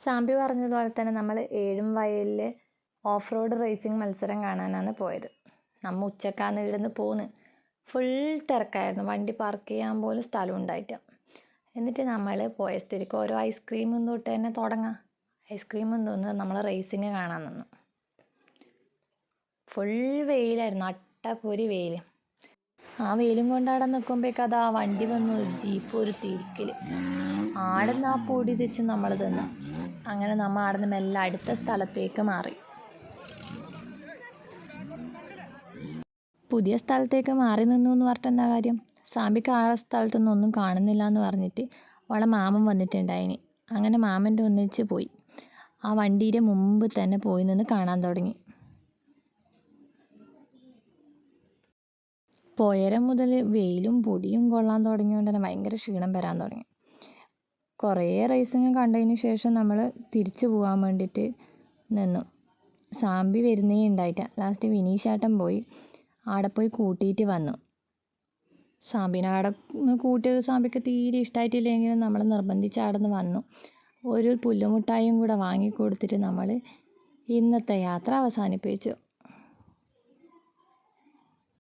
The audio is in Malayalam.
സാമ്പി പറഞ്ഞതുപോലെ തന്നെ നമ്മൾ ഏഴുംവയലിൽ ഓഫ് റോഡ് റേസിംഗ് മത്സരം കാണാനാണ് പോയത്. നമ്മൾ ഉച്ചക്കാന്ന് ഇവിടുന്ന് പോന്ന് ഫുൾ തിരക്കായിരുന്നു, വണ്ടി പാർക്ക് ചെയ്യാൻ പോലും സ്ഥലം ഉണ്ടായിട്ട്. എന്നിട്ട് നമ്മൾ പോയ സ്ഥിതിക്ക് ഓരോ ഐസ്ക്രീമും തൊട്ട് തന്നെ തുടങ്ങാം. ഐസ്ക്രീമും തോന്നുന്നു നമ്മൾ റേസിങ് കാണാൻ നിന്നു. ഫുൾ വെയിലായിരുന്നു, അട്ടപ്പൊരി വെയിൽ. ആ വെയിലും കൊണ്ടവിടെ നിൽക്കുമ്പോഴേക്കും അത് ആ വണ്ടി വന്നു, ജീപ്പ് ഒരു തിരിക്കൽ. ആടുന്ന് ആ പൊടി തെച്ച് നമ്മൾ തിന്നു. അങ്ങനെ നമ്മൾ ആടുന്ന് മെല്ലെ അടുത്ത സ്ഥലത്തേക്ക് മാറി. പുതിയ സ്ഥലത്തേക്ക് മാറി നിന്നു എന്ന് പറഞ്ഞിട്ട് എന്താ കാര്യം? സാമ്പിക്ക് ആ സ്ഥലത്തൊന്നും ഒന്നും കാണുന്നില്ല എന്ന് പറഞ്ഞിട്ട് അവളെ മാമൻ വന്നിട്ടുണ്ടായിന്. അങ്ങനെ മാമൻ്റെ ഒന്നിച്ച് പോയി ആ വണ്ടിയുടെ മുമ്പ് തന്നെ പോയി നിന്ന് കാണാൻ തുടങ്ങി. പോയരം മുതൽ വെയിലും പൊടിയും കൊള്ളാൻ തുടങ്ങിയോണ്ട് തന്നെ ഭയങ്കര ക്ഷീണം വരാൻ തുടങ്ങി. കുറേ റേസിങ് കണ്ടതിന് ശേഷം നമ്മൾ തിരിച്ചു പോകാൻ വേണ്ടിയിട്ട് നിന്നു. സാമ്പി വരുന്നേ ഉണ്ടായിട്ട. ലാസ്റ്റ് വിനീഷേട്ടൻ പോയി ആടെ പോയി കൂട്ടിയിട്ട് വന്നു. സാമ്പിനെ ആടെ കൂട്ടിയത് സാമ്പിക്ക് തീരെ ഇഷ്ടമായിട്ടില്ലെങ്കിലും നമ്മൾ നിർബന്ധിച്ച് ആടെ നിന്ന് വന്നു. ഒരു പുല്ലുമുട്ടായും കൂടെ വാങ്ങിക്കൊടുത്തിട്ട് നമ്മൾ ഇന്നത്തെ യാത്ര അവസാനിപ്പിച്ചു.